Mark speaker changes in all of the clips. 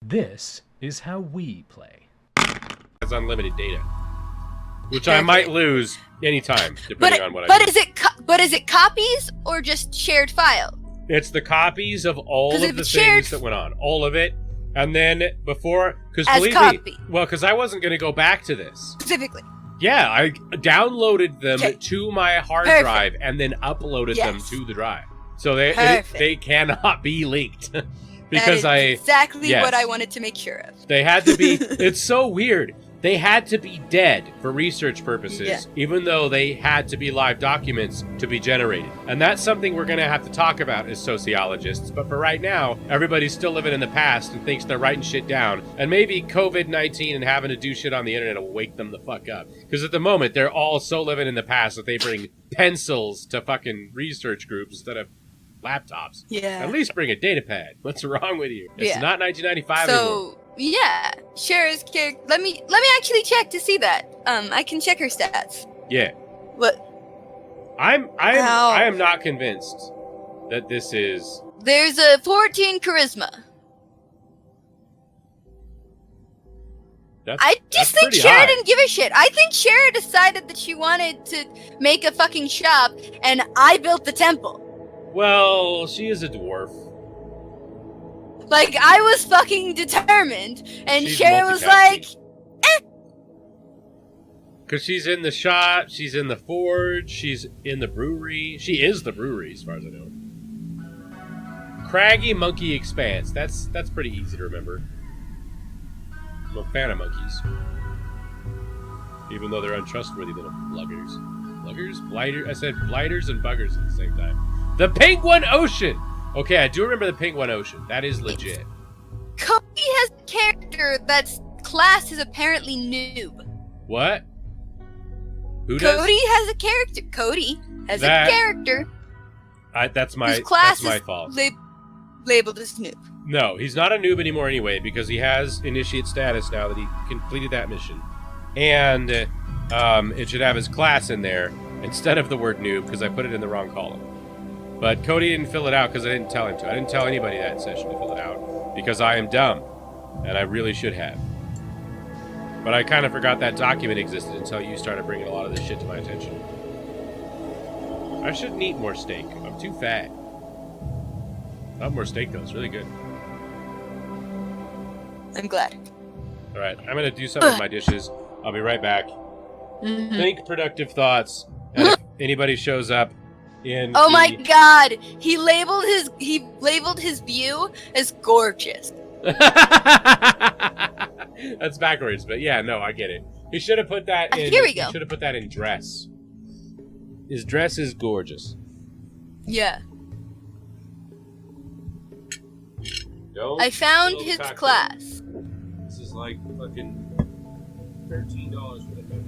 Speaker 1: This is how we play.
Speaker 2: Has unlimited data, which I might lose anytime, depending on what I do.
Speaker 3: But is it copies or just shared file?
Speaker 2: It's the copies of all of the things that went on. All of it. And then before... Because believe me... Well, because I wasn't going to go back to this.
Speaker 3: Specifically.
Speaker 2: Yeah, I downloaded them to my hard drive and then uploaded them to the drive. So they cannot be leaked. Because
Speaker 3: that is exactly what I wanted to make sure of.
Speaker 2: They had to be... It's so weird. They had to be dead for research purposes, even though they had to be live documents to be generated. And that's something we're going to have to talk about as sociologists. But for right now, everybody's still living in the past and thinks they're writing shit down. And maybe COVID-19 and having to do shit on the internet will wake them the fuck up. Because at the moment, they're all so living in the past that they bring pencils to fucking research groups instead of laptops.
Speaker 3: Yeah.
Speaker 2: At least bring a data pad. What's wrong with you? It's not 1995 anymore.
Speaker 3: Yeah, Cher's character. Let me actually check to see that. I can check her stats.
Speaker 2: Yeah.
Speaker 3: What?
Speaker 2: I am not convinced that this is.
Speaker 3: There's a 14 charisma. I just think Cher didn't give a shit. I think Cher decided that she wanted to make a fucking shop, and I built the temple.
Speaker 2: Well, she is a dwarf.
Speaker 3: Like, I was fucking determined, and Cher was like, eh.
Speaker 2: Because she's in the shop, she's in the forge, she's in the brewery. She is the brewery, as far as I know. Craggy Monkey Expanse. That's pretty easy to remember. I'm a fan of monkeys. Even though they're untrustworthy little buggers. Buggers? Blighters? I said blighters and buggers at the same time. The Penguin Ocean! Okay, I do remember the Penguin Ocean. That is legit.
Speaker 3: Cody has a character that's class is apparently noob.
Speaker 2: What? Who does?
Speaker 3: Cody has a character. Cody has a character.
Speaker 2: That's my fault.
Speaker 3: Labeled as noob.
Speaker 2: No, he's not a noob anymore anyway, because he has initiate status now that he completed that mission. And it should have his class in there instead of the word noob, because I put it in the wrong column. But Cody didn't fill it out because I didn't tell him to. I didn't tell anybody that session to fill it out because I am dumb, and I really should have. But I kind of forgot that document existed until you started bringing a lot of this shit to my attention. I shouldn't eat more steak. I'm too fat. I have more steak, though. It's really good.
Speaker 3: I'm glad.
Speaker 2: All right, I'm going to do some of my dishes. I'll be right back.
Speaker 3: Mm-hmm.
Speaker 2: Think productive thoughts, and if anybody shows up,
Speaker 3: my god, he labeled his view as gorgeous.
Speaker 2: That's backwards, but yeah, no, I get it. He should have put that in
Speaker 3: Here we go.
Speaker 2: He should have put that in dress. His dress is gorgeous.
Speaker 3: Yeah.
Speaker 2: I
Speaker 3: found his class.
Speaker 2: This is like fucking $13 for the coat.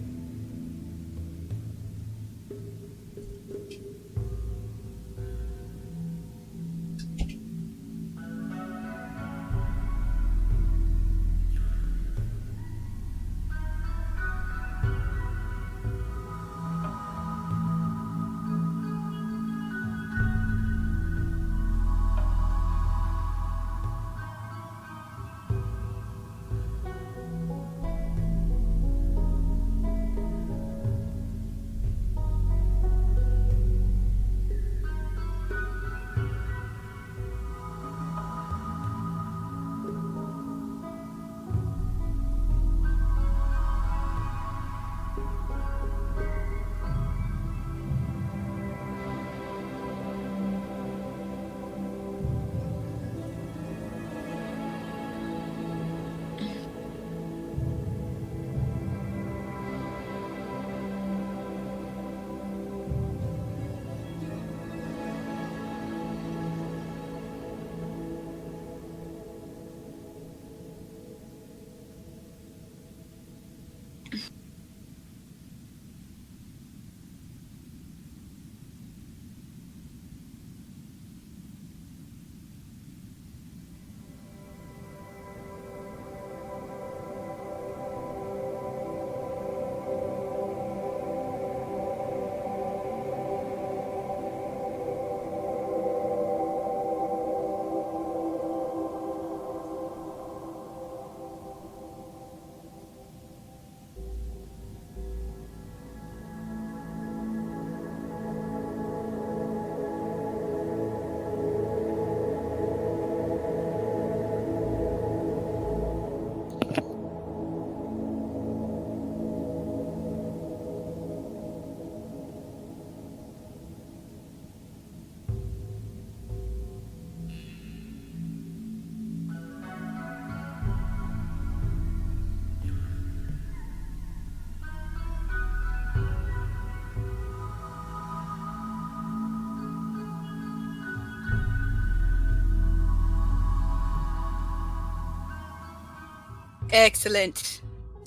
Speaker 3: Excellent.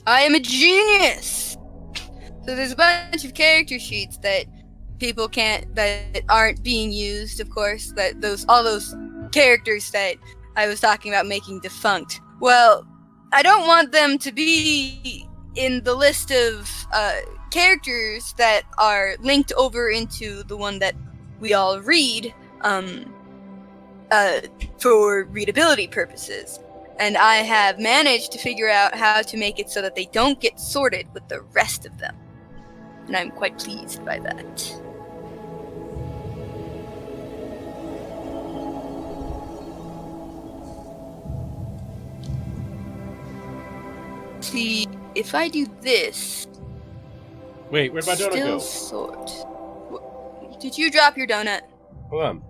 Speaker 3: I am a genius. So there's a bunch of character sheets that people that aren't being used, of course, all those characters that I was talking about making defunct. Well, I don't want them to be in the list of characters that are linked over into the one that we all read for readability purposes. And I have managed to figure out how to make it so that they don't get sorted with the rest of them. And I'm quite pleased by that. See, if I do this...
Speaker 2: Wait, where'd my donut go?
Speaker 3: Sort. Did you drop your donut?
Speaker 2: Hold on.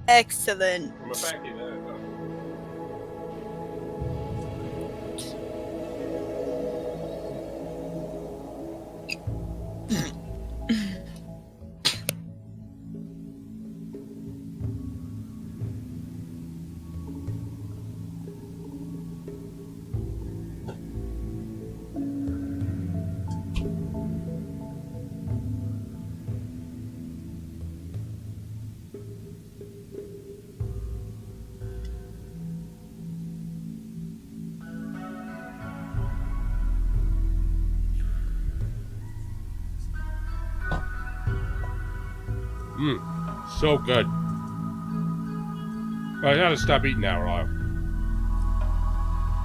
Speaker 3: Excellent.
Speaker 2: I'm a pancake. So good. I gotta stop eating now or I'll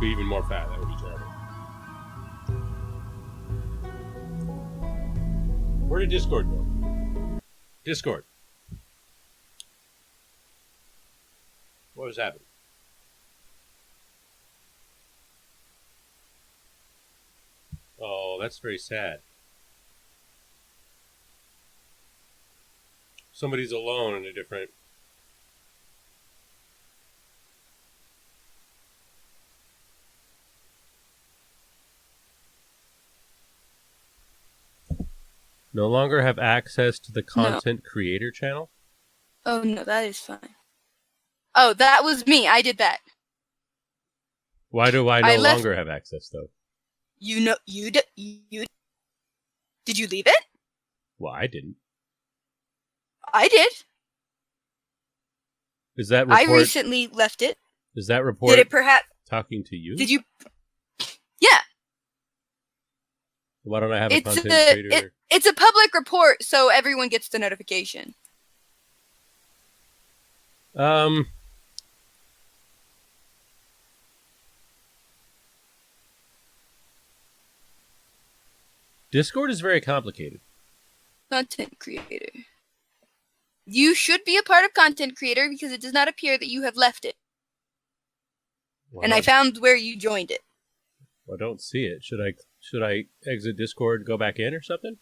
Speaker 2: be even more fat. That would be terrible. Where did Discord go? Discord. What was happening? Oh, that's very sad. Somebody's alone in a different... No longer have access to the content creator channel?
Speaker 3: Oh, no, that is fine. Oh, that was me. I did that.
Speaker 2: Why do I no longer have access, though?
Speaker 3: You did you leave it?
Speaker 2: Well, I didn't.
Speaker 3: I did.
Speaker 2: Is that report...
Speaker 3: I recently left it.
Speaker 2: Is that report
Speaker 3: did it perhaps...
Speaker 2: talking to you?
Speaker 3: Did you... Yeah.
Speaker 2: Why don't I have a content creator?
Speaker 3: It's a public report, so everyone gets the notification.
Speaker 2: Discord is very complicated.
Speaker 3: Content creator. You should be a part of content creator because it does not appear that you have left it. And I found where you joined it.
Speaker 2: I don't see it. Should I exit Discord and go back in or something?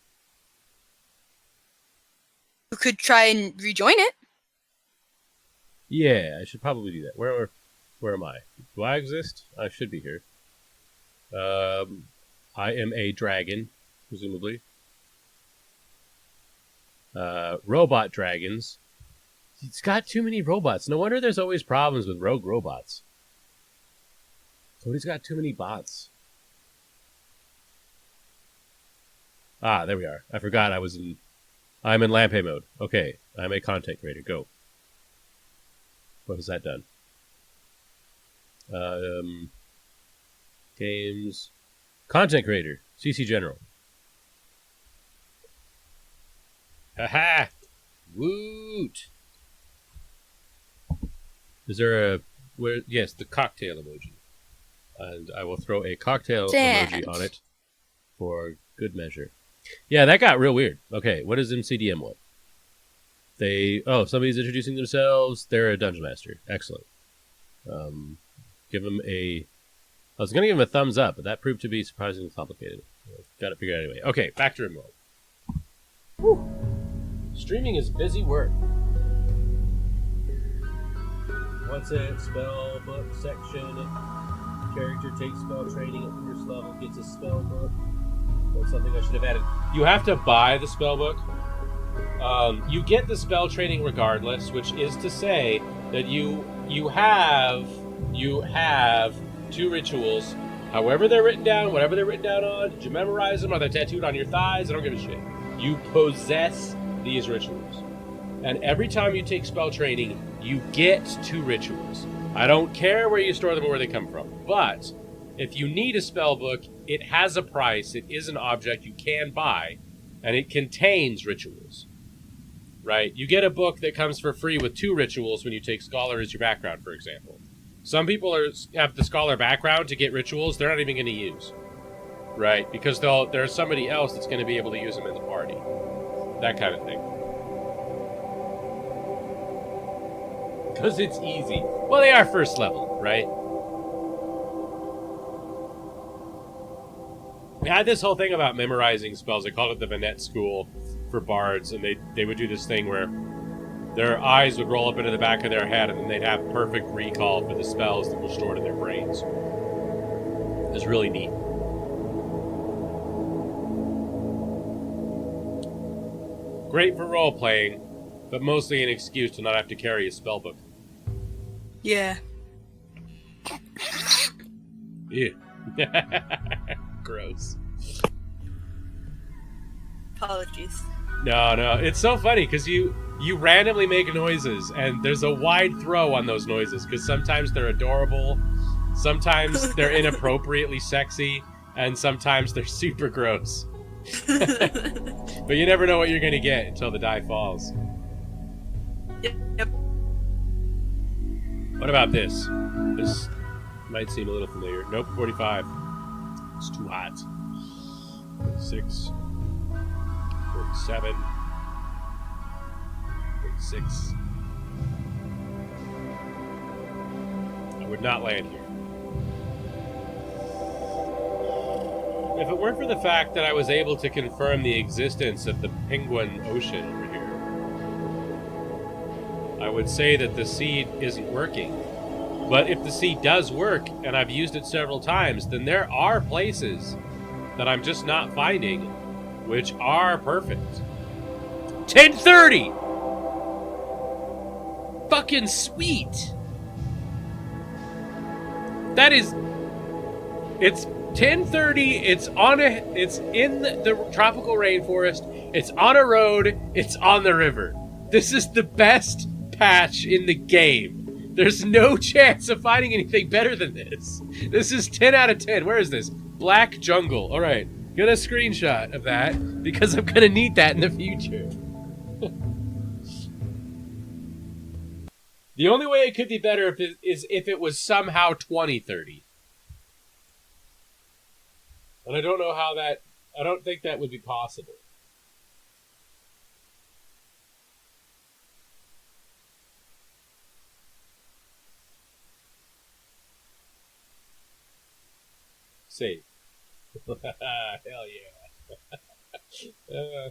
Speaker 3: You could try and rejoin it.
Speaker 2: Yeah, I should probably do that. Where am I? Do I exist? I should be here. I am a dragon, presumably. Robot dragons. It's got too many robots. No wonder there's always problems with rogue robots. Cody's got too many bots. Ah, there we are. I forgot I'm in Lampe mode. Okay, I'm a content creator. Go. What has that done? Games. Content creator. CC General. Haha! Woot! Is there a... Yes, the cocktail emoji. And I will throw a cocktail emoji on it for good measure. Yeah, that got real weird. Okay, what does MCDM want? Somebody's introducing themselves. They're a dungeon master. Excellent. Give them I was going to give them a thumbs up, but that proved to be surprisingly complicated. Got it figured out anyway. Okay, back to Rimwrold. Whew. Streaming is busy work. What's it? Spell book section. Character takes spell training at first level, gets a spell book. That's something I should have added. You have to buy the spell book. You get the spell training regardless, which is to say that you have 2 rituals However they're written down, whatever they're written down on, did you memorize them? Are they tattooed on your thighs? I don't give a shit. You possess these rituals. And every time you take spell training, you get 2 rituals. I don't care where you store them or where they come from. But if you need a spell book, it has a price. It is an object you can buy, and it contains rituals. Right? You get a book that comes for free with 2 rituals when you take Scholar as your background, for example. Some people have the Scholar background to get rituals they're not even going to use. Right? Because there's somebody else that's going to be able to use them in the party. That kind of thing. Because it's easy. Well, they are first level, right? We had this whole thing about memorizing spells. They called it the Vanette School for bards, and they would do this thing where their eyes would roll up into the back of their head, and then they'd have perfect recall for the spells that were stored in their brains. It was really neat. Great for role-playing, but mostly an excuse to not have to carry a spellbook.
Speaker 3: Yeah.
Speaker 2: Ew. Gross.
Speaker 3: Apologies.
Speaker 2: No, it's so funny because you randomly make noises, and there's a wide throw on those noises because sometimes they're adorable, sometimes they're inappropriately sexy, and sometimes they're super gross. But you never know what you're going to get until the die falls.
Speaker 3: Yep.
Speaker 2: What about this? This might seem a little familiar. Nope, 45. It's too hot. 46. 47. 46. I would not land here. If it weren't for the fact that I was able to confirm the existence of the Penguin Ocean over here, I would say that the seed isn't working. But if the seed does work, and I've used it several times, then there are places that I'm just not finding, which are perfect. 1030! Fucking sweet! That is... It's 10:30. It's in the tropical rainforest. It's on a road. It's on the river. This is the best patch in the game. There's no chance of finding anything better than this. This is 10 out of 10. Where is this? Black Jungle. All right, get a screenshot of that because I'm gonna need that in the future. The only way it could be better is if it was somehow 2030. And I don't know how that... I don't think that would be possible. Save. Hell yeah.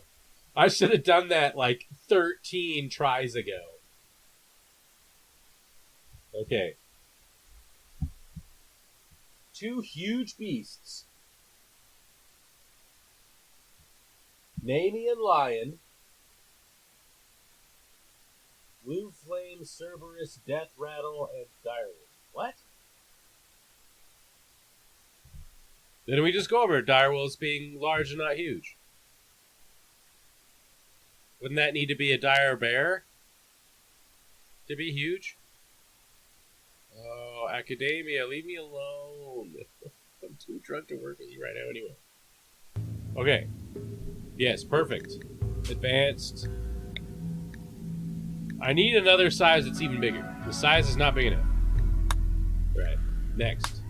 Speaker 2: I should have done that like 13 tries ago. Okay. 2 huge beasts. Namian Lion, Blue Flame, Cerberus, Death Rattle, and Direwolf. What? Didn't we just go over direwolves being large and not huge? Wouldn't that need to be a dire bear to be huge? Oh, Academia, leave me alone. I'm too drunk to work with you right now anyway. Okay. Yes, perfect. Advanced. I need another size that's even bigger. The size is not big enough. Alright, next.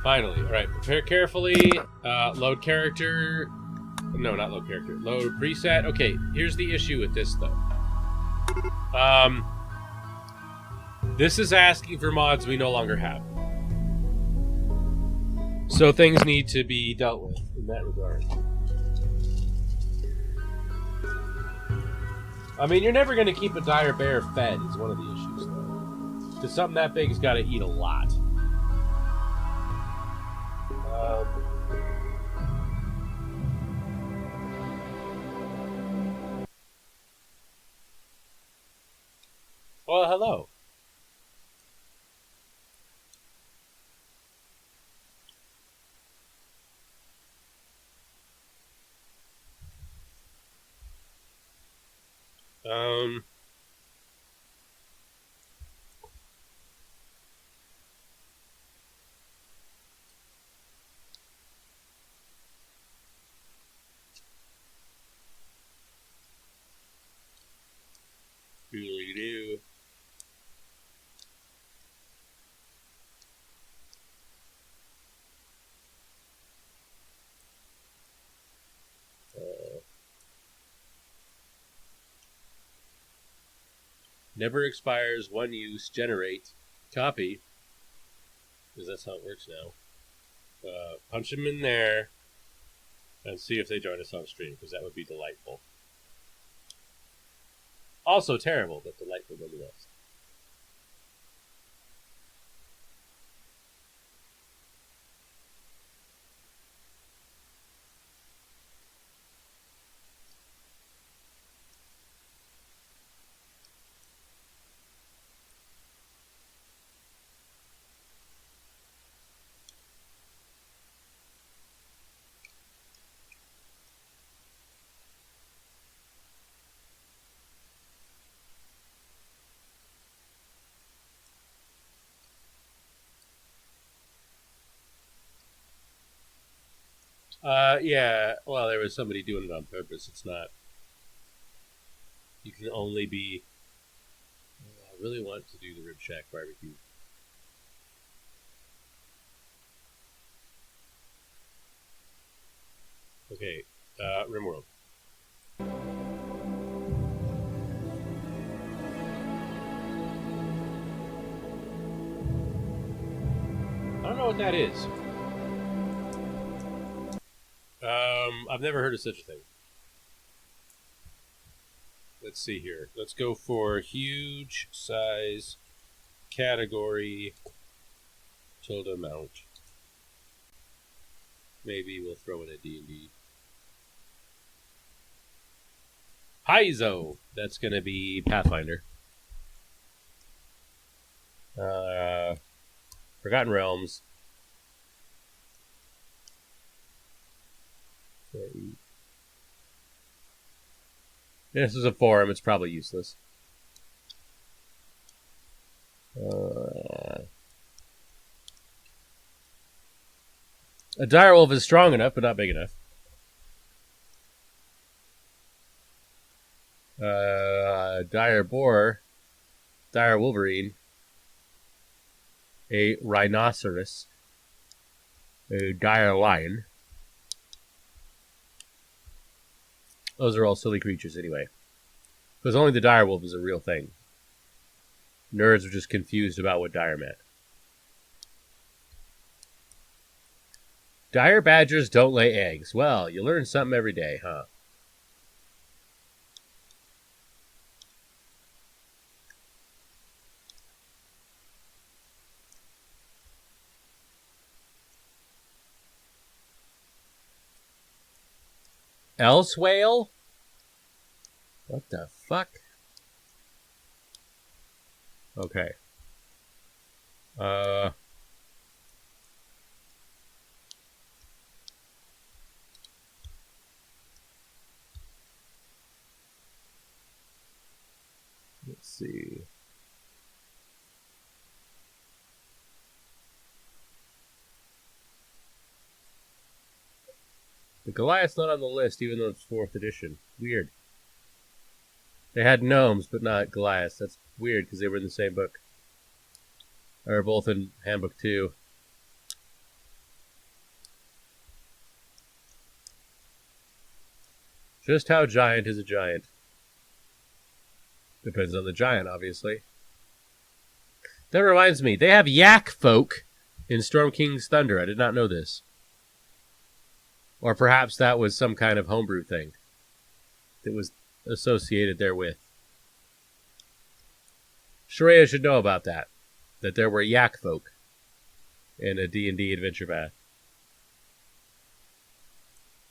Speaker 2: Finally. Alright, prepare carefully. Load character. No, not load character. Load preset. Okay, here's the issue with this, though. This is asking for mods we no longer have. So things need to be dealt with in that regard. I mean, you're never going to keep a dire bear fed is one of the issues, though. Because something that big has got to eat a lot. Well, hello. Um. Do. Never expires. One use. Generate. Copy. Because that's how it works now. Punch them in there and see if they join us on stream, because that would be delightful. Also terrible, but delightful nonetheless. Yeah, well, there was somebody doing it on purpose. It's not. You can only be. I really want to do the Rib Shack barbecue. Okay, Rimworld. I don't know what that is. I've never heard of such a thing. Let's see here. Let's go for huge size category tilde amount. Maybe we'll throw in a D&D. Paizo. That's going to be Pathfinder. Forgotten Realms. This is a forum. It's probably useless. A direwolf is strong enough, but not big enough. Dire boar, dire wolverine, a rhinoceros, a dire lion. Those are all silly creatures anyway. Because only the direwolf is a real thing. Nerds are just confused about what dire meant. Dire badgers don't lay eggs. Well, you learn something every day, huh? Else whale? What the fuck? Okay. Let's see. The Goliath's not on the list, even though it's 4th edition. Weird. They had gnomes, but not Goliaths. That's weird, because they were in the same book. Or both in Handbook 2. Just how giant is a giant? Depends on the giant, obviously. That reminds me, they have yak folk in Storm King's Thunder. I did not know this. Or perhaps that was some kind of homebrew thing that was associated therewith. Shreya should know about that. That there were yak folk in a D&D adventure path.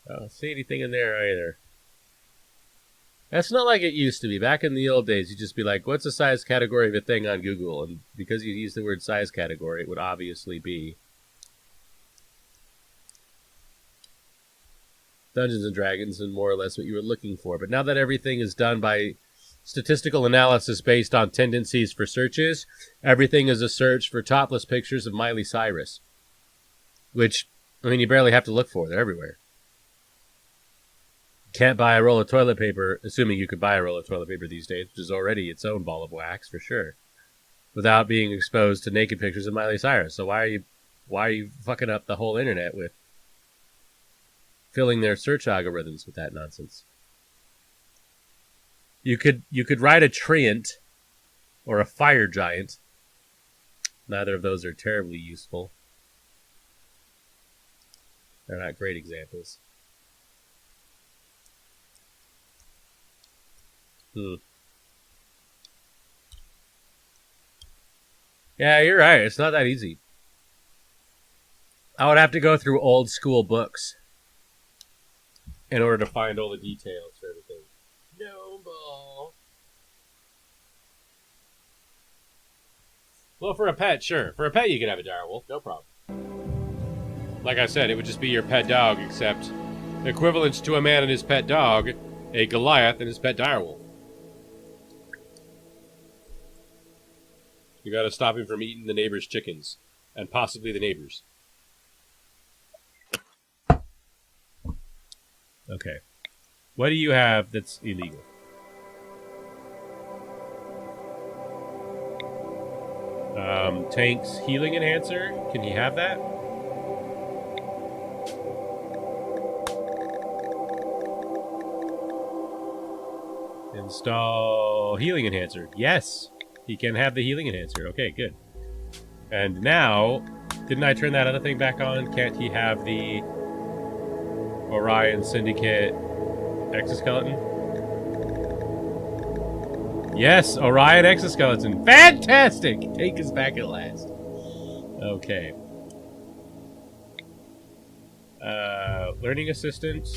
Speaker 2: I don't see anything in there either. That's not like it used to be. Back in the old days, you'd just be like, what's the size category of a thing on Google? And because you use the word size category, it would obviously be Dungeons and Dragons and more or less what you were looking for. But now that everything is done by statistical analysis based on tendencies for searches. Everything is a search for topless pictures of Miley Cyrus. Which, I mean, you barely have to look for. They're everywhere. Can't buy a roll of toilet paper, assuming you could buy a roll of toilet paper these days, which is already its own ball of wax, for sure, without being exposed to naked pictures of Miley Cyrus. So why are you fucking up the whole internet with filling their search algorithms with that nonsense? You could ride a treant or a fire giant. Neither of those are terribly useful. They're not great examples. Yeah, you're right. It's not that easy. I would have to go through old school books in order to find all the details for everything. No ball. Well, for a pet, sure. For a pet, you can have a direwolf. No problem. Like I said, it would just be your pet dog, except equivalent to a man and his pet dog, a Goliath and his pet direwolf. You gotta stop him from eating the neighbor's chickens. And possibly the neighbor's. Okay. What do you have that's illegal? Tank's healing enhancer. Can he have that? Install healing enhancer. Yes, he can have the healing enhancer. Okay, good. And now, didn't I turn that other thing back on? Can't he have the Orion Syndicate exoskeleton? Yes, Orion exoskeleton. Fantastic! Take us back at last. Okay. Learning assistant.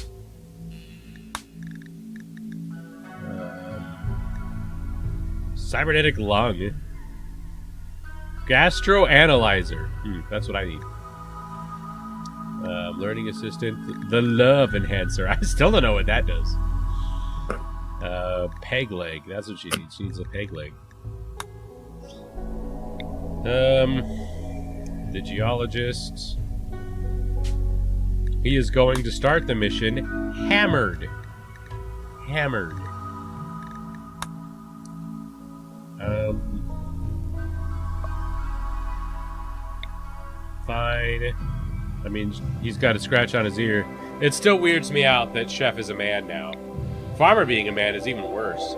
Speaker 2: Cybernetic lung. Gastroanalyzer. That's what I need. Learning assistant. The love enhancer. I still don't know what that does. Peg leg. That's what she needs. She needs a peg leg. The geologist. He is going to start the mission hammered. Hammered. Fine. I mean, he's got a scratch on his ear. It still weirds me out that Chef is a man now. Farmer being a man is even worse.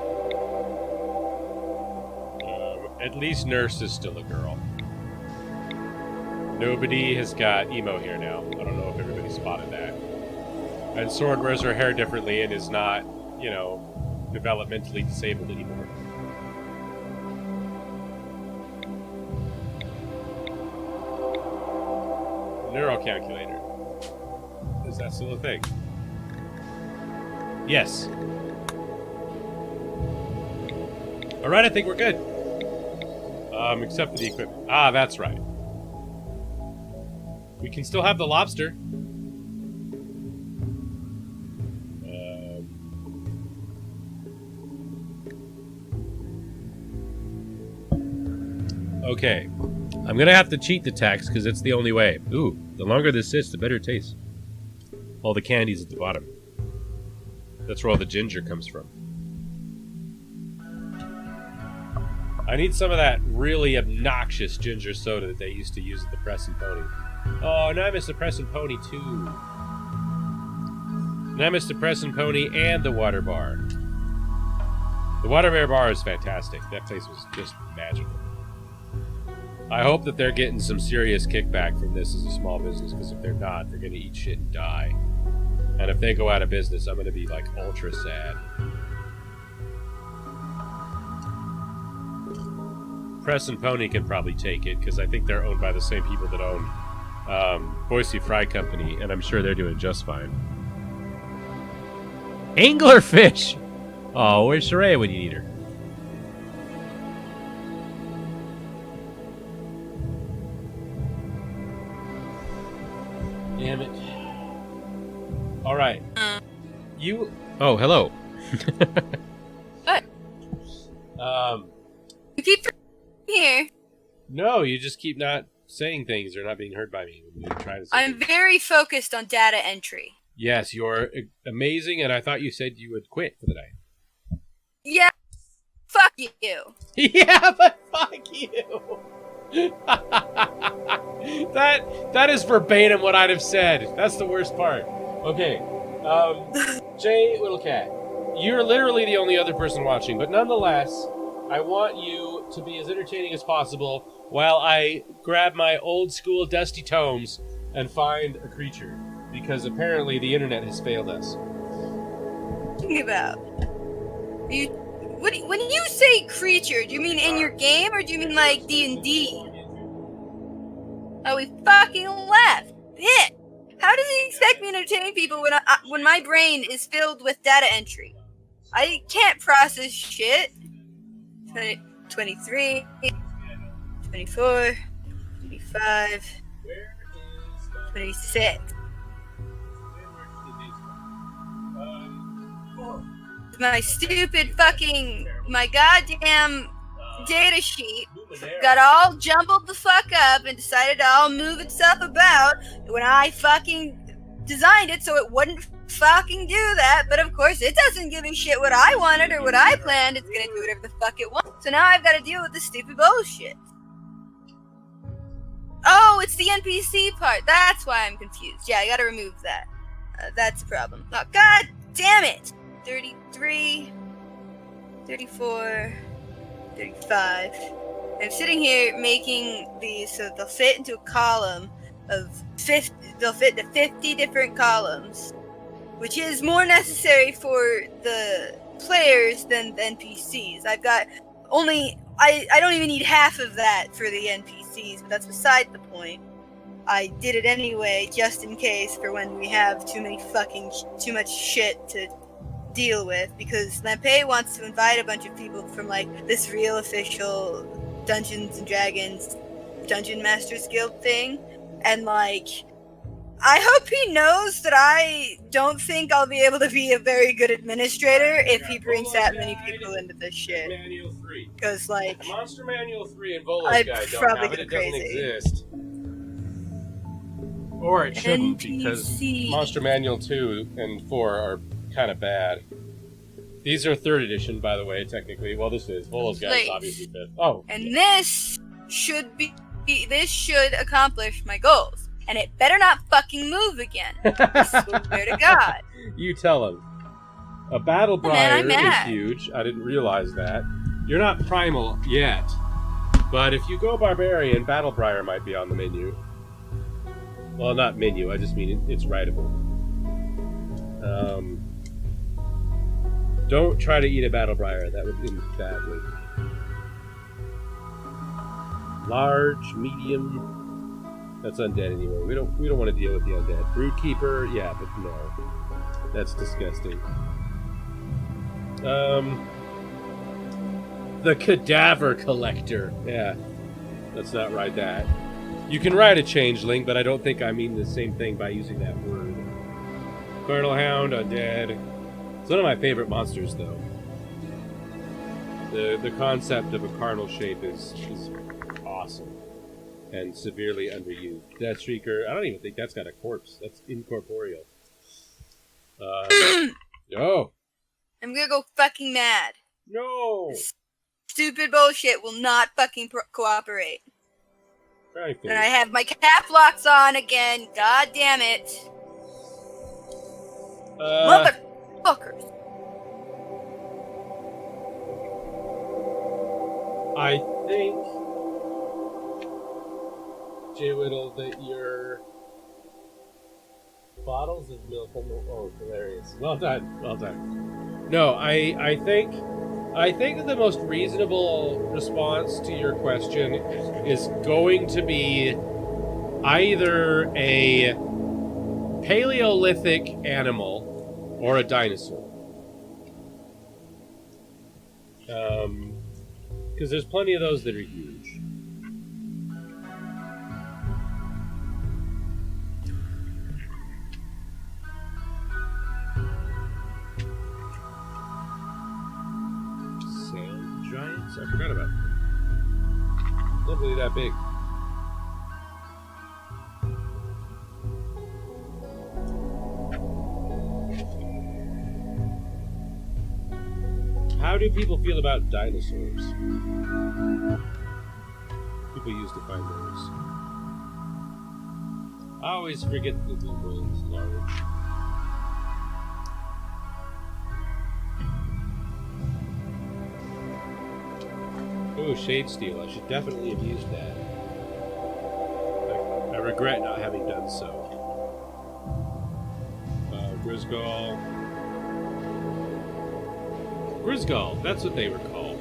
Speaker 2: At least Nurse is still a girl. Nobody has got emo here now. I don't know if everybody spotted that. And Sword wears her hair differently and is not, you know, developmentally disabled anymore. Neurocalculator. Is that still a thing? Yes. Alright, I think we're good. Except for the equipment. Ah, that's right. We can still have the lobster. Okay. I'm gonna have to cheat the text because it's the only way. Ooh, the longer this sits, the better it tastes. All the candy's at the bottom. That's where all the ginger comes from. I need some of that really obnoxious ginger soda that they used to use at the Press and Pony. Oh, now I miss the Press and Pony too. Now I miss the Press and Pony and the Water Bar. The Water Bear Bar is fantastic. That place was just magical. I hope that they're getting some serious kickback from this as a small business, because if they're not, they're going to eat shit and die. And if they go out of business, I'm going to be, like, ultra sad. Press and Pony can probably take it, because I think they're owned by the same people that own Boise Fry Company, and I'm sure they're doing just fine. Anglerfish! Oh, where's Sheree when you need her? Damn it. Alright. You... Oh, hello.
Speaker 3: What? keep here.
Speaker 2: No, you just keep not saying things or not being heard by me when you try to say
Speaker 3: I'm
Speaker 2: things.
Speaker 3: very focused on data entry.
Speaker 2: Yes, you're amazing, and I thought you said you would quit for the night.
Speaker 3: Yeah, fuck you.
Speaker 2: Yeah, but fuck you. that is verbatim what I'd have said. That's the worst part. Okay, Jay Little Cat, you're literally the only other person watching, but nonetheless, I want you to be as entertaining as possible while I grab my old school dusty tomes and find a creature, because apparently the internet has failed us.
Speaker 3: What are you talking about? When you say creature, do you mean in your game or do you mean like D&D? Oh, we fucking left. Shit. How does he expect me to entertain people when my brain is filled with data entry? I can't process shit. 23, 24, 25, 26. My stupid fucking, my goddamn data sheet got all jumbled the fuck up and decided to all move itself about when I fucking designed it so it wouldn't fucking do that. But of course it doesn't give a shit what I wanted or what I planned. It's gonna do whatever the fuck it wants. So now I've got to deal with this stupid bullshit. Oh, it's the NPC part. That's why I'm confused. Yeah, I gotta remove that. That's a problem. Oh, god damn it! 33, 34, 35. I'm sitting here making these so they'll fit into a column of 50. They'll fit into 50 different columns, which is more necessary for the players than the NPCs. I've got only I don't even need half of that for the NPCs, but that's beside the point. I did it anyway, just in case for when we have too much shit to deal with, because Lampe wants to invite a bunch of people from like this real official Dungeons and Dragons Dungeon Masters Guild thing, and like I hope he knows that I don't think I'll be able to be a very good administrator if he brings that many people into this shit. Because like
Speaker 2: Monster Manual 3 and Volo's
Speaker 3: I'd
Speaker 2: Guide don't
Speaker 3: probably
Speaker 2: have it.
Speaker 3: go
Speaker 2: It doesn't
Speaker 3: crazy.
Speaker 2: exist. Or it shouldn't, because
Speaker 3: NPC.
Speaker 2: Monster Manual 2 and 4 are kind of bad. These are 3rd edition, by the way, technically. Well, this is. Volo's Guide is
Speaker 3: Place.
Speaker 2: obviously 5th. Oh.
Speaker 3: And this should accomplish my goals. And it better not fucking move again. I swear to God.
Speaker 2: You tell him. A Battle
Speaker 3: Oh, man, I'm
Speaker 2: Briar is
Speaker 3: mad.
Speaker 2: huge. I didn't realize that. You're not primal yet. But if you go Barbarian, Battle Briar might be on the menu. Well, not menu. I just mean it's writable. Don't try to eat a Battle Briar. That would end badly. Large, medium. That's undead anyway. We don't want to deal with the undead. Broodkeeper, yeah, but no. That's disgusting. The Cadaver Collector. Yeah. Let's not write that. You can write a changeling, but I don't think I mean the same thing by using that word. Carnal Hound, undead. It's one of my favorite monsters, though. The concept of a carnal shape is awesome. And severely underused. Deathstreaker, I don't even think that's got a corpse. That's incorporeal. No.
Speaker 3: I'm gonna go fucking mad.
Speaker 2: No.
Speaker 3: Stupid bullshit will not fucking cooperate.
Speaker 2: Try
Speaker 3: And I have my cap locks on again. God damn it. Motherfuckers.
Speaker 2: I think, Jay Whittle, that your bottles of milk. Oh, hilarious! Well done, well done. No, I think that the most reasonable response to your question is going to be either a Paleolithic animal or a dinosaur. Because there's plenty of those that are huge. Sand giants? I forgot about them. really that big. How do people feel about dinosaurs? People used to find those. I always forget that the world is large. Ooh, Shade Steel. I should definitely have used that. I regret not having done so. Grisgall, that's what they were called.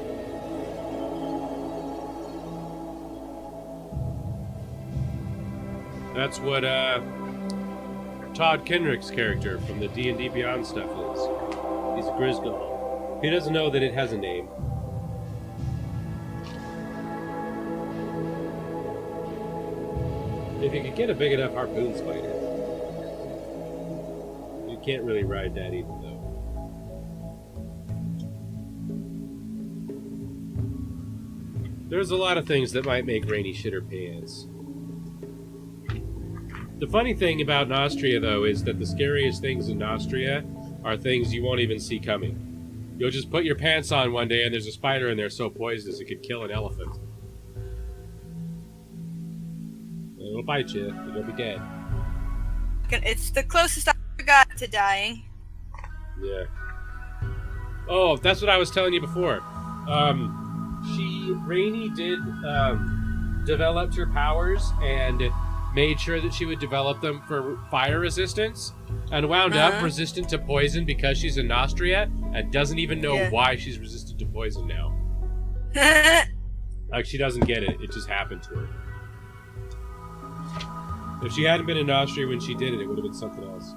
Speaker 2: That's what Todd Kenrick's character from the D&D Beyond stuff is. He's a Grisgall. He doesn't know that it has a name. If you could get a big enough harpoon spider. You can't really ride that either, though. There's a lot of things that might make Rainy shit her pants. The funny thing about Nostria, though, is that the scariest things in Nostria are things you won't even see coming. You'll just put your pants on one day and there's a spider in there so poisonous it could kill an elephant. It'll bite you, and you'll be dead.
Speaker 3: It's the closest I got to dying.
Speaker 2: Yeah. Oh, that's what I was telling you before. Rainy did developed her powers and made sure that she would develop them for fire resistance, and wound up resistant to poison because she's in Nostria and doesn't even know why she's resistant to poison now. Like, she doesn't get it. It just happened to her. If she hadn't been in Nostria when she did it, it would have been something else.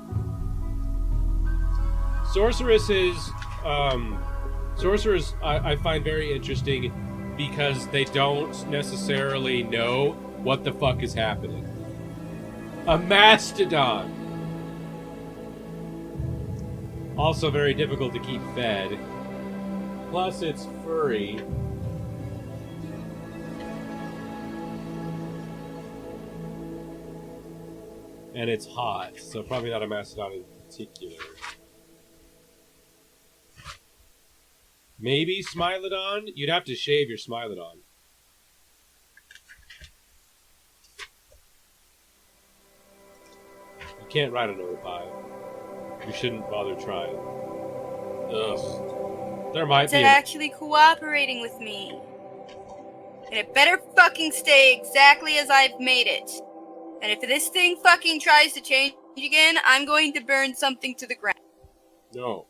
Speaker 2: Sorcerers, I find very interesting because they don't necessarily know what the fuck is happening. A mastodon! Also very difficult to keep fed. Plus, it's furry. And it's hot, so probably not a mastodon in particular. Maybe Smilodon? You'd have to shave your Smilodon. You can't ride an Oropai. You shouldn't bother trying. Ugh. There might be.
Speaker 3: It's actually cooperating with me. And it better fucking stay exactly as I've made it. And if this thing fucking tries to change again, I'm going to burn something to the ground.
Speaker 2: No.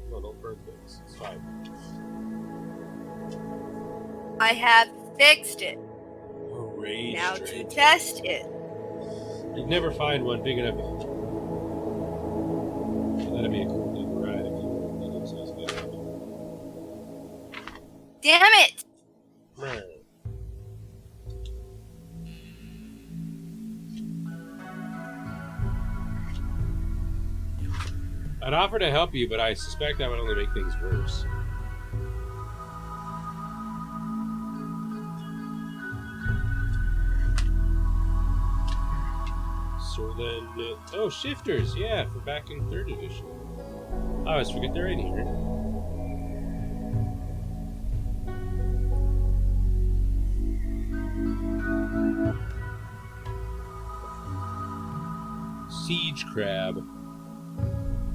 Speaker 2: No, don't burn things. It's fine.
Speaker 3: I have fixed it.
Speaker 2: Rage
Speaker 3: now
Speaker 2: train.
Speaker 3: to test it.
Speaker 2: You'd never find one big enough. That'd be a cool thing to ride if you did so.
Speaker 3: Damn it!
Speaker 2: I'd offer to help you, but I suspect that would only make things worse. So then... oh, shifters! Yeah, for back in 3rd edition. I always forget they're in here. Siege crab.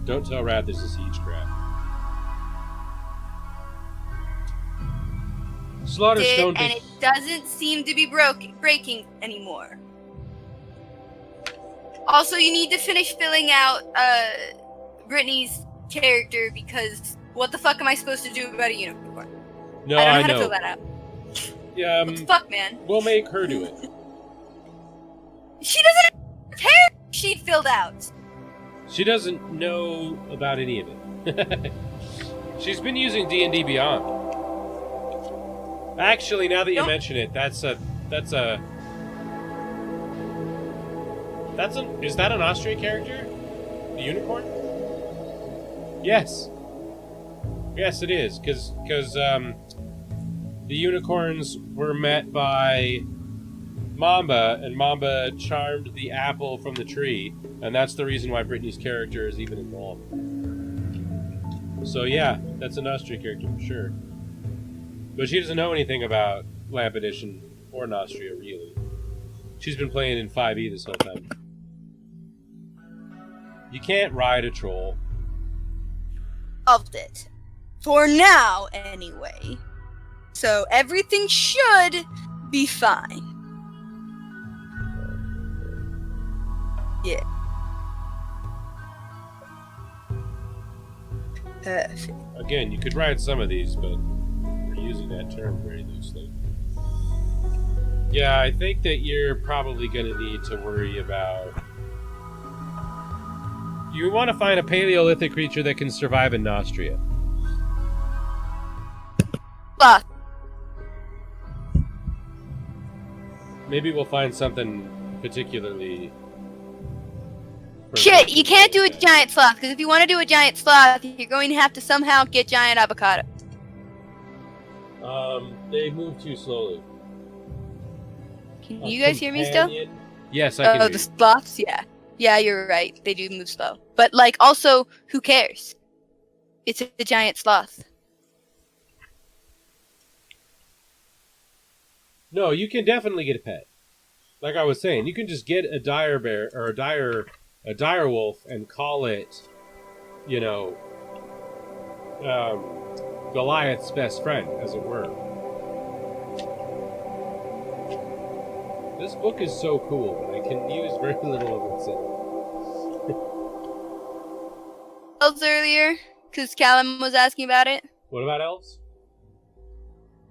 Speaker 2: Don't tell Rad there's a siege crab. Slaughterstone.
Speaker 3: And it doesn't seem to be breaking anymore. Also, you need to finish filling out Brittany's character, because what the fuck am I supposed to do about a unicorn?
Speaker 2: No,
Speaker 3: I don't know
Speaker 2: I
Speaker 3: how
Speaker 2: know.
Speaker 3: to fill that out.
Speaker 2: Yeah,
Speaker 3: What the fuck, man?
Speaker 2: we'll make her do it.
Speaker 3: She doesn't have a character sheet filled out.
Speaker 2: She doesn't know about any of it. She's been using D&D Beyond. Actually, now that you mention it, is that an Austria character? The unicorn? Yes. Yes, it is, because the unicorns were met by Mamba, and Mamba charmed the apple from the tree, and that's the reason why Brittany's character is even involved. So yeah, that's a Nostria character for sure. But she doesn't know anything about Lamp Edition or Nostria, really. She's been playing in 5e this whole time. You can't ride a troll.
Speaker 3: Solved it. For now, anyway. So everything should be fine. Yeah. Perfect.
Speaker 2: Again, you could ride some of these, but we're using that term very loosely. Yeah, I think that you're probably going to need to worry about... You want to find a Paleolithic creature that can survive in Nostria.
Speaker 3: Sloth.
Speaker 2: Maybe we'll find something particularly...
Speaker 3: Shit, you can't do a giant sloth, because if you want to do a giant sloth, you're going to have to somehow get giant avocado.
Speaker 2: They move too slowly.
Speaker 3: Can you guys hear me still?
Speaker 2: Yes, I can hear
Speaker 3: the
Speaker 2: you.
Speaker 3: sloths? Yeah. Yeah, you're right. They do move slow. But, like, also, who cares? It's a giant sloth.
Speaker 2: No, you can definitely get a pet. Like I was saying, you can just get a dire bear or a dire wolf and call it, you know, Goliath's best friend, as it were. This book is so cool, but I can use very little of it.
Speaker 3: Elves earlier, because Callum was asking about it.
Speaker 2: What about elves?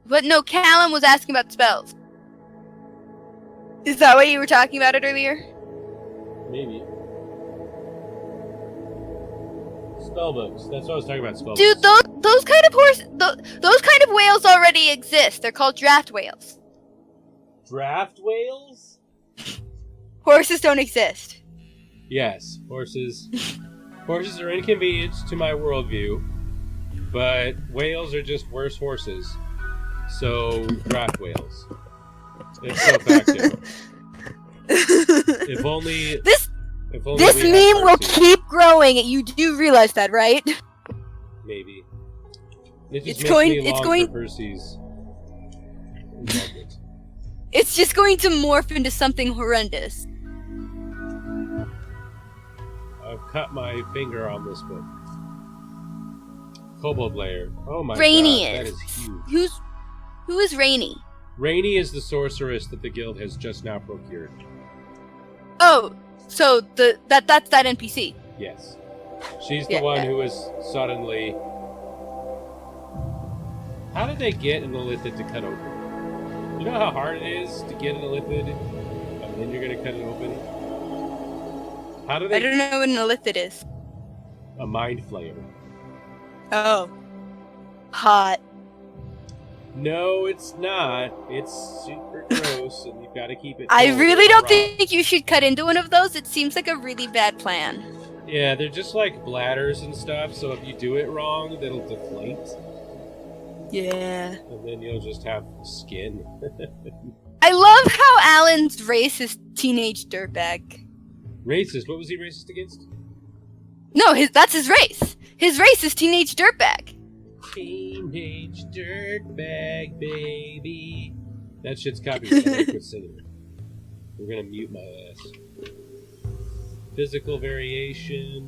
Speaker 3: But no, Callum was asking about spells. Is that what you were talking about it earlier?
Speaker 2: Maybe. Spellbooks. That's what I was talking about. Spellbooks.
Speaker 3: Dude, those kind of those kind of whales already exist. They're called draft whales.
Speaker 2: Draft whales?
Speaker 3: Horses don't exist.
Speaker 2: Yes, horses. Horses are inconvenience to my worldview, but whales are just worse horses. So, draft whales. Ipso facto. If only
Speaker 3: This
Speaker 2: we had
Speaker 3: meme will
Speaker 2: mercy.
Speaker 3: keep growing. You do realize that, right?
Speaker 2: Maybe. It just
Speaker 3: It's
Speaker 2: makes
Speaker 3: going-
Speaker 2: me
Speaker 3: it's
Speaker 2: long
Speaker 3: going-
Speaker 2: for Percy's involvement.
Speaker 3: It's just going to morph into something horrendous.
Speaker 2: I've cut my finger on this book. Kobold Lair. Oh my
Speaker 3: Rainy
Speaker 2: god, that
Speaker 3: is.
Speaker 2: is huge.
Speaker 3: Who is Rainy?
Speaker 2: Rainy is the sorceress that the guild has just now procured.
Speaker 3: Oh, so that's that NPC.
Speaker 2: Yes. She's the
Speaker 3: Yeah,
Speaker 2: one
Speaker 3: yeah.
Speaker 2: who was suddenly... How did they get an Illithid to cut open? You know how hard it is to get an Illithid, and then you're going to cut it open? How do
Speaker 3: I
Speaker 2: they...
Speaker 3: don't know what an Illithid is.
Speaker 2: A Mind Flayer.
Speaker 3: Oh. Hot.
Speaker 2: No, it's not. It's super gross, and you've got to keep it...
Speaker 3: I
Speaker 2: cold
Speaker 3: really
Speaker 2: and
Speaker 3: don't
Speaker 2: raw.
Speaker 3: think you should cut into one of those. It seems like a really bad plan.
Speaker 2: Yeah, they're just like bladders and stuff, so if you do it wrong, they'll deflate,
Speaker 3: Yeah.
Speaker 2: and then you'll just have skin.
Speaker 3: I love how Alan's race is teenage dirtbag.
Speaker 2: Racist? What was he racist against?
Speaker 3: No, that's his race. His race is teenage dirtbag.
Speaker 2: Teenage dirtbag baby. That shit's copyrighted. I quit singing it. We're gonna mute my ass. Physical variation,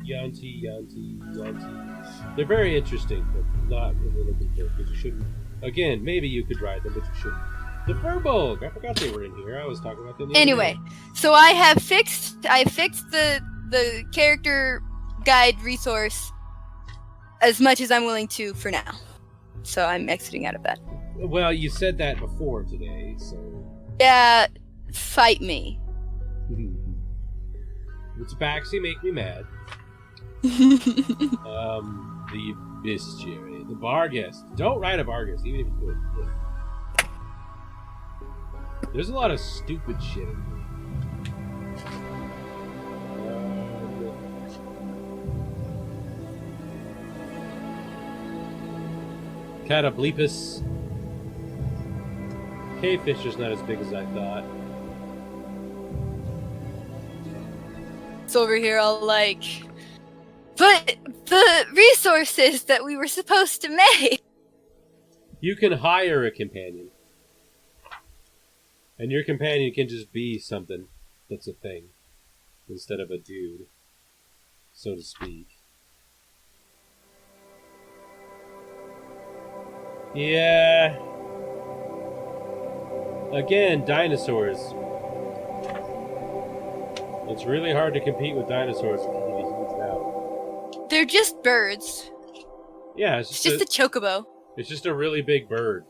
Speaker 2: yanti. They're very interesting, but not what we're looking for, because you shouldn't... Again, maybe you could ride them, but you shouldn't. The Furbolg! I forgot they were in here. I was talking about them the other
Speaker 3: Anyway,
Speaker 2: day.
Speaker 3: so I fixed the character guide resource as much as I'm willing to for now. So I'm exiting out of that.
Speaker 2: Well, you said that before today, so...
Speaker 3: Yeah, fight me.
Speaker 2: It's Baxi make me mad. The bestiary, the Barghest. Don't ride a Barghest, even if you could. Yeah. There's a lot of stupid shit in here. Catoblepus. Cavefish is not as big as I thought.
Speaker 3: It's over here all like, but the resources that we were supposed to make.
Speaker 2: You can hire a companion. And your companion can just be something that's a thing. Instead of a dude. So to speak. Yeah. Again, dinosaurs. It's really hard to compete with dinosaurs if you need a huge mouth.
Speaker 3: They're just birds.
Speaker 2: Yeah,
Speaker 3: It's just a chocobo.
Speaker 2: It's just a really big bird.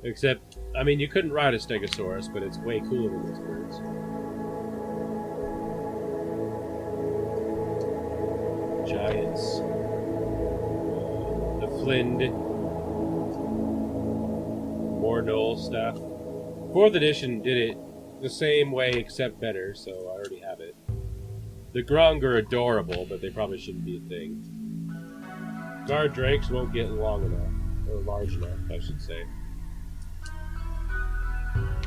Speaker 2: Except, I mean, you couldn't ride a stegosaurus, but it's way cooler than those birds. Giants. The Flind. More Knoll stuff. 4th edition did it the same way, except better, so I already have it. The Grung are adorable, but they probably shouldn't be a thing. Guard drakes won't get long enough. Or large enough, I should say.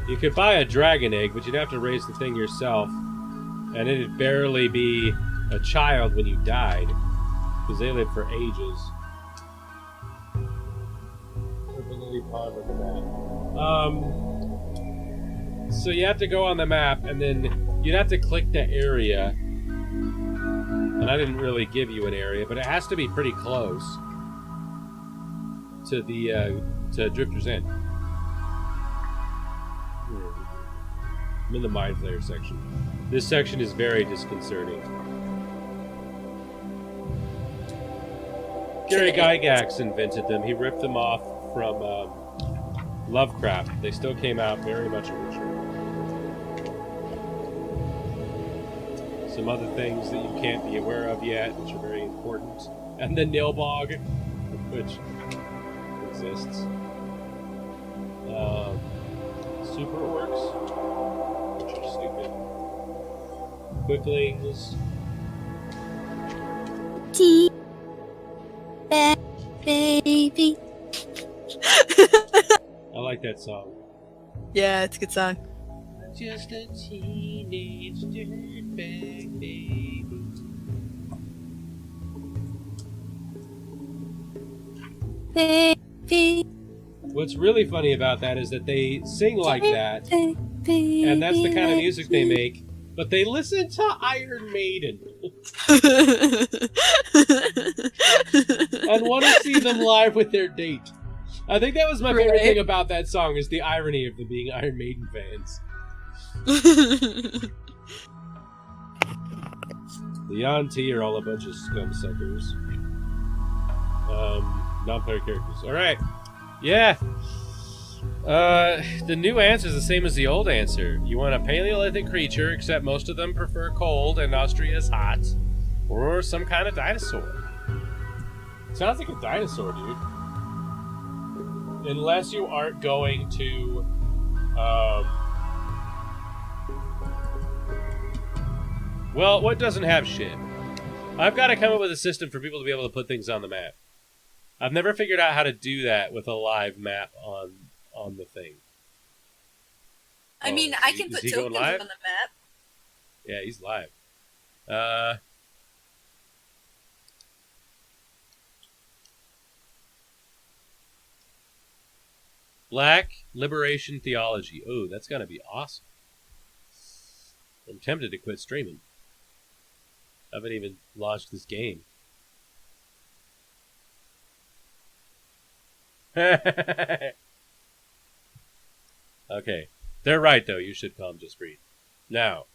Speaker 2: You could buy a dragon egg, but you'd have to raise the thing yourself. And it'd barely be a child when you died. Because they live for ages. So you have to go on the map, and then you'd have to click the area. And I didn't really give you an area, but it has to be pretty close to the to Drifter's End. I'm in the Mind Flayer section. This section is very disconcerting. Gary Gygax invented them. He ripped them off from Lovecraft. They still came out very much original. Some other things that you can't be aware of yet, which are very important. And the Nilbog, which exists. Super Orcs, which are stupid. Quicklings.
Speaker 3: Tea, baby.
Speaker 2: I like that song.
Speaker 3: Yeah, it's a good song.
Speaker 2: Just a teenage dirtbag baby.
Speaker 3: Baby.
Speaker 2: What's really funny about that is that they sing like that, and that's the kind of music they make, but they listen to Iron Maiden and want to see them live with their date. I think that was my favorite thing about that song, is the irony of them being Iron Maiden fans. The Yanti are all a bunch of scumsuckers. Non-player characters. Alright. Yeah. The new answer is the same as the old answer. You want a Paleolithic creature, except most of them prefer cold and Austria is hot. Or some kind of dinosaur. Sounds like a dinosaur, dude. Unless you aren't going to... Well, what doesn't have shit? I've got to come up with a system for people to be able to put things on the map. I've never figured out how to do that with a live map on the thing.
Speaker 3: I mean, I can put tokens on the map.
Speaker 2: Yeah, he's live. Black Liberation Theology. Oh, that's gonna be awesome. I'm tempted to quit streaming. I haven't even launched this game. Okay. They're right, though. You should calm, just breathe. Now,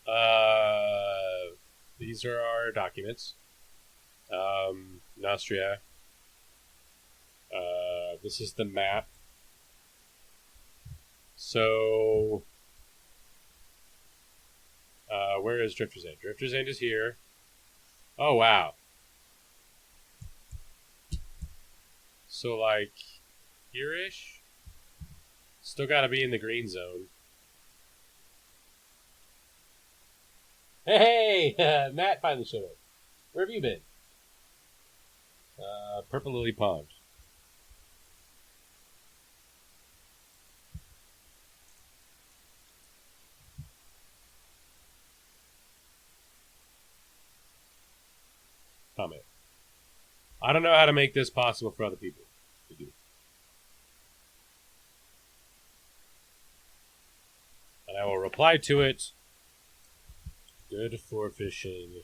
Speaker 2: these are our documents. Nostria. This is the map. So, where is Drifter's End? Drifter's End is here. Oh, wow. So, like, here-ish? Still gotta be in the green zone. Hey! Matt finally showed up. Where have you been? Purple Lily Pond. I don't know how to make this possible for other people to do. And I will reply to it. Good for fishing.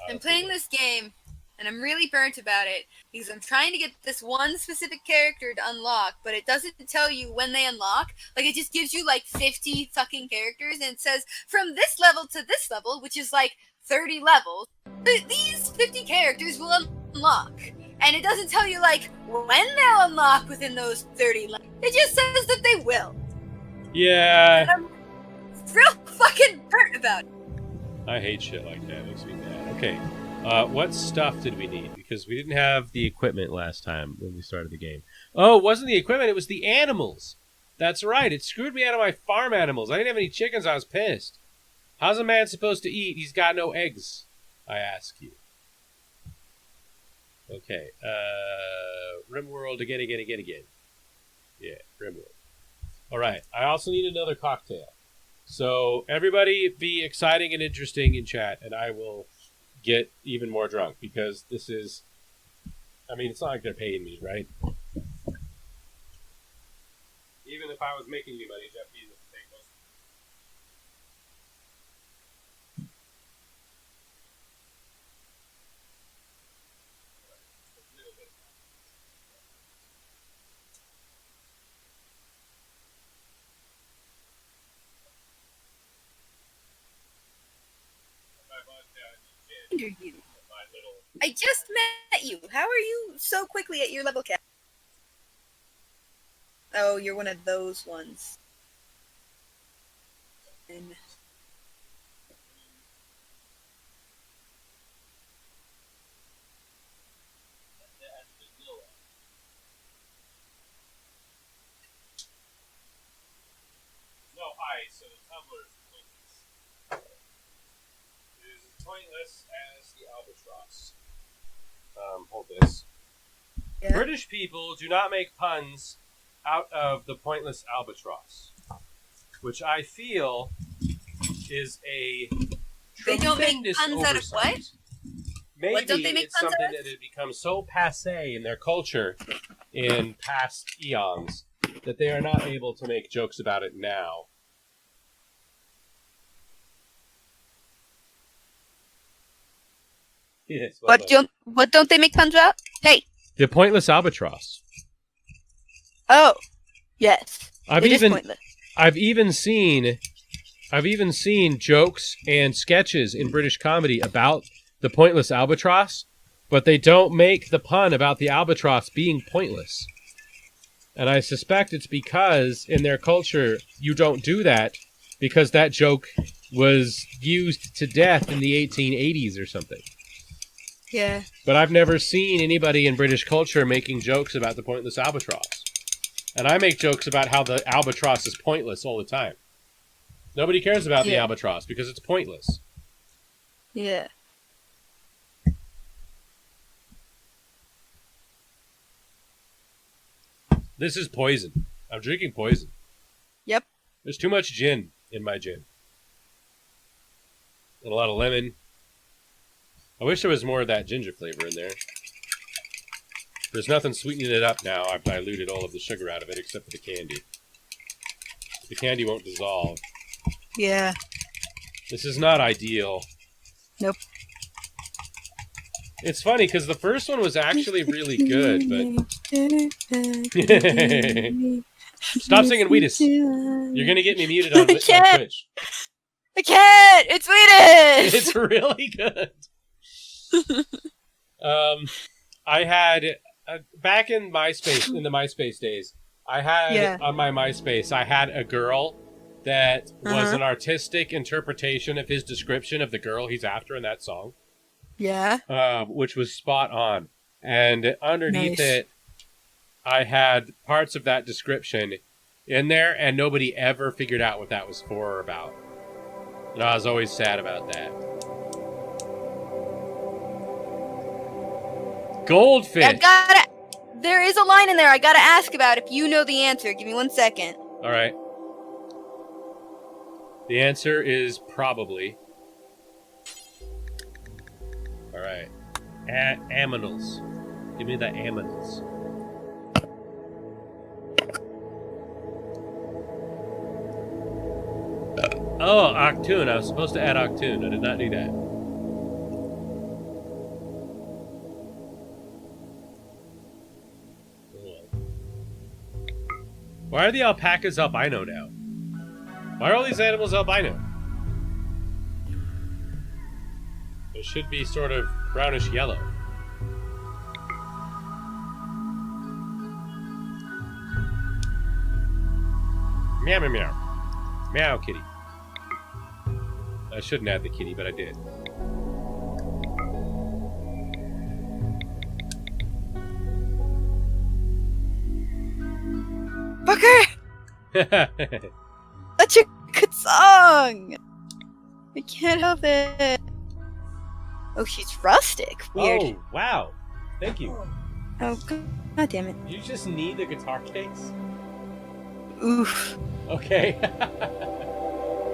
Speaker 3: I'm playing this game, and I'm really burnt about it because I'm trying to get this one specific character to unlock, but it doesn't tell you when they unlock. Like, it just gives you like 50 fucking characters, and it says from this level to this level, which is like 30 levels, these 50 characters will unlock. And it doesn't tell you like when they'll unlock within those 30 levels. It just says that they will.
Speaker 2: Yeah.
Speaker 3: And I'm real fucking burnt about it.
Speaker 2: I hate shit like that. It makes me mad. Okay. What stuff did we need? Because we didn't have the equipment last time when we started the game. Oh, it wasn't the equipment. It was the animals. That's right. It screwed me out of my farm animals. I didn't have any chickens. I was pissed. How's a man supposed to eat? He's got no eggs, I ask you. Okay. Rimwrold again. Yeah, Rimwrold. All right. I also need another cocktail. So everybody be exciting and interesting in chat, and I will get even more drunk, because this is, I mean, it's not like they're paying me, right? Even if I was making you money, Jeff Bezos would take most of it.
Speaker 3: You. I just met you. How are you so quickly at your level cap? Oh, you're one of those ones. And
Speaker 2: no ice, so the tumbler is pointless. It is as pointless as the albatross. Hold this.
Speaker 3: yeah.
Speaker 2: British people do not make puns out of the pointless albatross, which I feel is a
Speaker 3: They don't make
Speaker 2: tremendous
Speaker 3: puns out of
Speaker 2: oversight.
Speaker 3: what?
Speaker 2: Maybe
Speaker 3: What don't they make
Speaker 2: it's
Speaker 3: puns
Speaker 2: something
Speaker 3: out of?
Speaker 2: that has become so passé in their culture in past eons that they are not able to make jokes about it now. Yes,
Speaker 3: What don't they make puns about? Hey.
Speaker 2: the pointless albatross.
Speaker 3: Oh. Yes.
Speaker 2: I've
Speaker 3: It is
Speaker 2: even
Speaker 3: pointless.
Speaker 2: I've even seen jokes and sketches in British comedy about the pointless albatross, but they don't make the pun about the albatross being pointless. And I suspect it's because in their culture you don't do that, because that joke was used to death in the 1880s or something.
Speaker 3: Yeah.
Speaker 2: But I've never seen anybody in British culture making jokes about the pointless albatross. And I make jokes about how the albatross is pointless all the time. Nobody cares about the albatross because it's pointless.
Speaker 3: Yeah.
Speaker 2: This is poison. I'm drinking poison.
Speaker 3: Yep.
Speaker 2: There's too much gin in my gin. And a lot of lemon. I wish there was more of that ginger flavor in there. There's nothing sweetening it up now. I've diluted all of the sugar out of it except for the candy. The candy won't dissolve.
Speaker 3: Yeah.
Speaker 2: This is not ideal.
Speaker 3: Nope.
Speaker 2: It's funny because the first one was actually really good, but... Stop singing Wheatus. You're going to get me muted on Twitch.
Speaker 3: I can't! It's Wheatus!
Speaker 2: It's really good. I had... back in MySpace, in the MySpace days, I had on my MySpace, I had a girl that was an artistic interpretation of his description of the girl he's after in that song.
Speaker 3: Yeah.
Speaker 2: Which was spot on. And underneath it, I had parts of that description in there, and nobody ever figured out what that was for or about. And I was always sad about that. Goldfish!
Speaker 3: There is a line in there I gotta ask about if you know the answer. Give me 1 second.
Speaker 2: Alright. The answer is probably. Alright. Aminals. Give me the aminals. Oh, Octoon. I was supposed to add Octoon. I did not do that. Why are the alpacas albino now? Why are all these animals albino? They should be sort of brownish yellow. Meow, meow, meow. Meow, kitty. I shouldn't add the kitty, but I did.
Speaker 3: Fucker! Such a good song! I can't help it. Oh, she's rustic. Weird.
Speaker 2: Oh, wow. Thank you.
Speaker 3: Oh, god damn it.
Speaker 2: You just need the guitar case?
Speaker 3: Oof.
Speaker 2: Okay.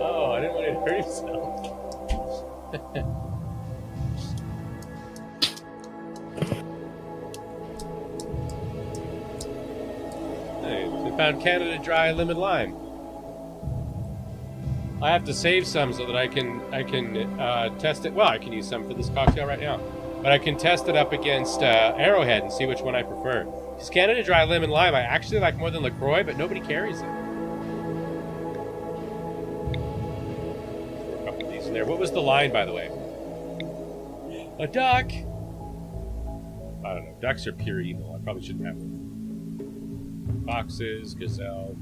Speaker 2: Oh, I didn't want to hurt himself. Hey, we found Canada Dry Lemon Lime. I have to save some so that I can test it. Well, I can use some for this cocktail right now, but I can test it up against Arrowhead and see which one I prefer. Because Canada Dry Lemon Lime, I actually like more than LaCroix, but nobody carries it. Throw a couple of these in there. What was the line, by the way? A duck. I don't know. Ducks are pure evil. I probably shouldn't have them. Foxes, gazelle.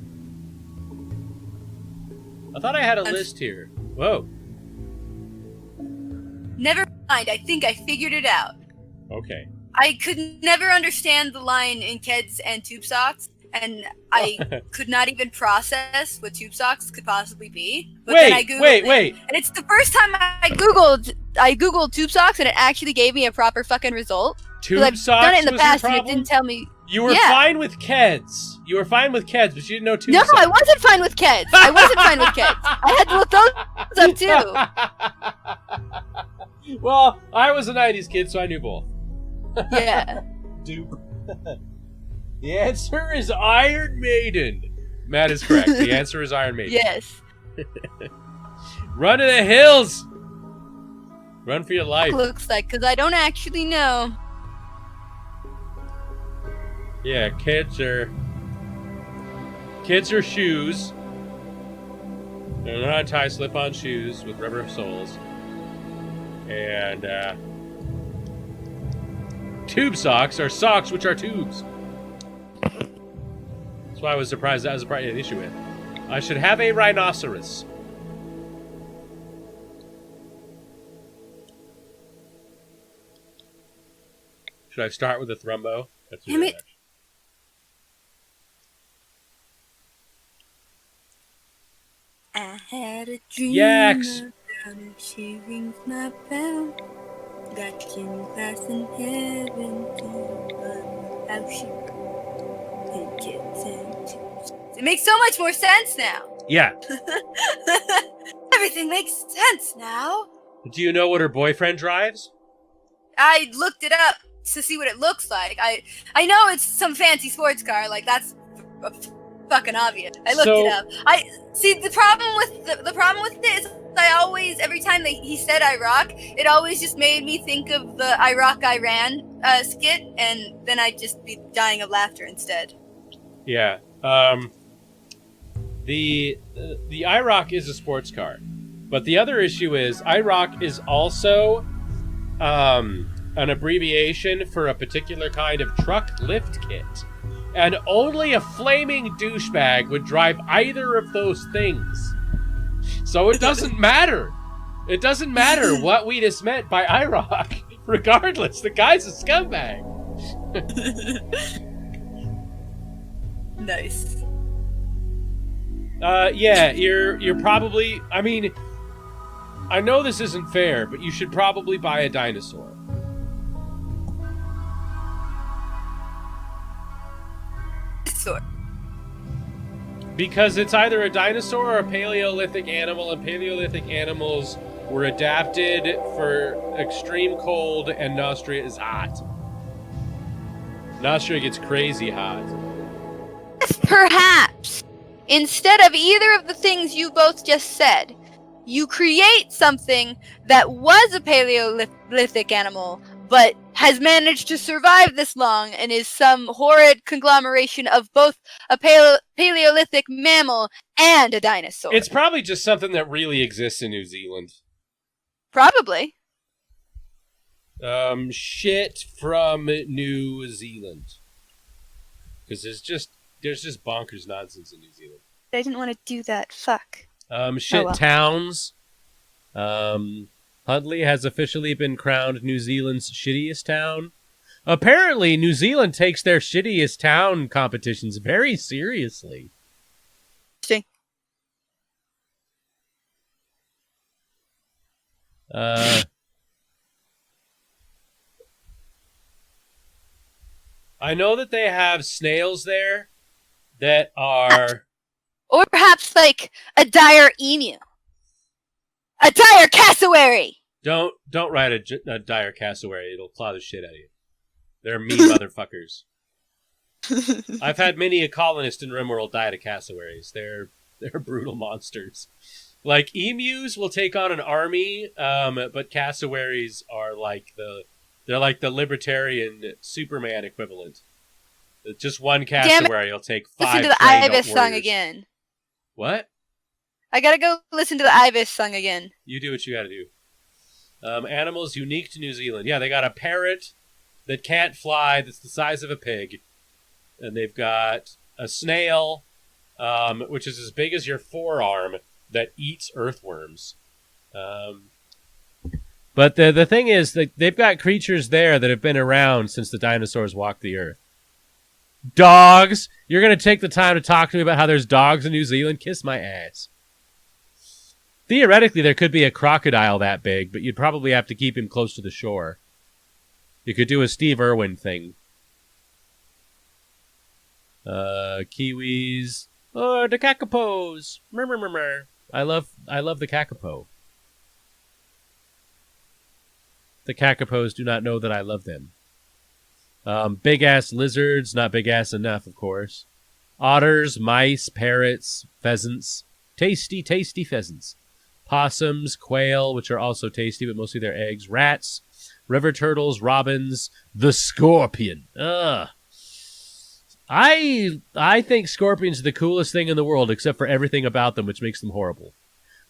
Speaker 2: I thought I had a list here. Whoa.
Speaker 3: Never mind. I think I figured it out.
Speaker 2: Okay.
Speaker 3: I could never understand the line in Keds and tube socks, and I could not even process what tube socks could possibly be. But then I Googled
Speaker 2: wait.
Speaker 3: And it's the first time I Googled tube socks, and it actually gave me a proper fucking result.
Speaker 2: Tube
Speaker 3: I've
Speaker 2: socks
Speaker 3: done it in the
Speaker 2: was
Speaker 3: past,
Speaker 2: your
Speaker 3: and it
Speaker 2: problem?
Speaker 3: didn't tell me.
Speaker 2: You were fine with Keds. You were fine with Keds, but you didn't know tube
Speaker 3: No,
Speaker 2: socks.
Speaker 3: I wasn't fine with Keds. I wasn't fine with Keds. I had to look those up too.
Speaker 2: Well, I was a 90s kid, so I knew both.
Speaker 3: Yeah.
Speaker 2: Dupe. The answer is Iron Maiden. Matt is correct. The answer is Iron Maiden.
Speaker 3: Yes.
Speaker 2: Run to the hills! Run for your life.
Speaker 3: Looks like, because I don't actually know.
Speaker 2: Yeah, kids are shoes. They're not tie slip-on shoes with rubber soles. And tube socks are socks which are tubes. That's why I was surprised that was an issue with. I should have a rhinoceros. Should I start with a thrumbo? That's
Speaker 3: Damn it. I had a dream.
Speaker 2: Yaks.
Speaker 3: She rings my bell. Got you in class in heaven. How she gets into. It makes so much more sense now.
Speaker 2: Yeah.
Speaker 3: Everything makes sense now.
Speaker 2: Do you know what her boyfriend drives?
Speaker 3: I looked it up to see what it looks like. I know it's some fancy sports car. Like that's fucking obvious. I looked it up. I see the problem with it is I always every time he said Iraq, it always just made me think of the Iraq Iran skit, and then I'd just be dying of laughter instead.
Speaker 2: Yeah. The IROC is a sports car, but the other issue is IROC is also an abbreviation for a particular kind of truck lift kit, and only a flaming douchebag would drive either of those things. So it doesn't matter. It doesn't matter what we just meant by IROC. Regardless, the guy's a scumbag.
Speaker 3: Nice.
Speaker 2: Yeah, you're probably. I mean, I know this isn't fair, but you should probably buy a dinosaur. Because it's either a dinosaur or a Paleolithic animal, and Paleolithic animals were adapted for extreme cold, and Nostria is hot. Nostria gets crazy hot.
Speaker 3: Perhaps, instead of either of the things you both just said, you create something that was a Paleolithic animal, but has managed to survive this long and is some horrid conglomeration of both a Paleolithic mammal and a dinosaur.
Speaker 2: It's probably just something that really exists in New Zealand.
Speaker 3: Probably.
Speaker 2: Shit from New Zealand. Because there's just bonkers nonsense in New Zealand.
Speaker 3: I didn't want to do that. Fuck.
Speaker 2: Shit
Speaker 3: well.
Speaker 2: towns. Huntley has officially been crowned New Zealand's shittiest town. Apparently, New Zealand takes their shittiest town competitions very seriously.
Speaker 3: Interesting.
Speaker 2: I know that they have snails there that are...
Speaker 3: Or perhaps like a dire emu. A dire cassowary!
Speaker 2: Don't ride a dire cassowary. It'll claw the shit out of you. They're mean motherfuckers. I've had many a colonist in Rimwrold die to cassowaries. They're brutal monsters. Like, emus will take on an army, but cassowaries are like they're like the libertarian Superman equivalent. Just one cassowary will take 5
Speaker 3: Listen to the
Speaker 2: trained
Speaker 3: Ibis song
Speaker 2: warriors.
Speaker 3: again.
Speaker 2: What?
Speaker 3: I gotta go listen to the Ibis song again.
Speaker 2: You do what you gotta do. Animals unique to New Zealand. Yeah, they got a parrot that can't fly that's the size of a pig. And they've got a snail, which is as big as your forearm, that eats earthworms. But the thing is, that they've got creatures there that have been around since the dinosaurs walked the earth. Dogs! You're going to take the time to talk to me about how there's dogs in New Zealand? Kiss my ass. Theoretically, there could be a crocodile that big, but you'd probably have to keep him close to the shore. You could do a Steve Irwin thing. Kiwis. Oh, the kakapos. I love the kakapo. The kakapos do not know that I love them. Big-ass lizards, not big-ass enough, of course. Otters, mice, parrots, pheasants. Tasty, tasty pheasants. Possums, quail, which are also tasty, but mostly they're eggs. Rats, river turtles, robins, the scorpion. Ugh. I think scorpions are the coolest thing in the world, except for everything about them, which makes them horrible.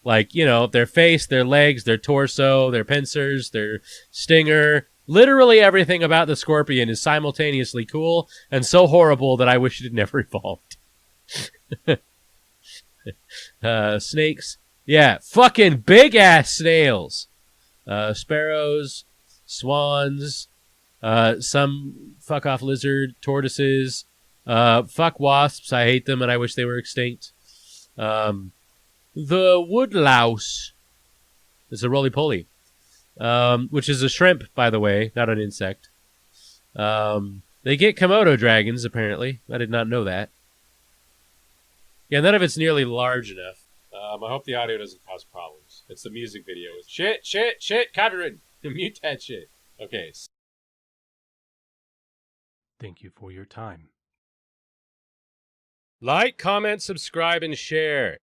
Speaker 2: Like, you know, their face, their legs, their torso, their pincers, their stinger. Literally everything about the scorpion is simultaneously cool and so horrible that I wish it had never evolved. Snakes. Yeah, fucking big-ass snails. Sparrows, swans, some fuck-off lizard, tortoises, fuck wasps. I hate them and I wish they were extinct. The woodlouse is a roly-poly, which is a shrimp, by the way, not an insect. They get Komodo dragons, apparently. I did not know that. Yeah, none of it's nearly large enough. I hope the audio doesn't cause problems. It's the music video. Shit, copyright. Mute that shit. Okay.
Speaker 1: Thank you for your time.
Speaker 2: Like, comment, subscribe, and share.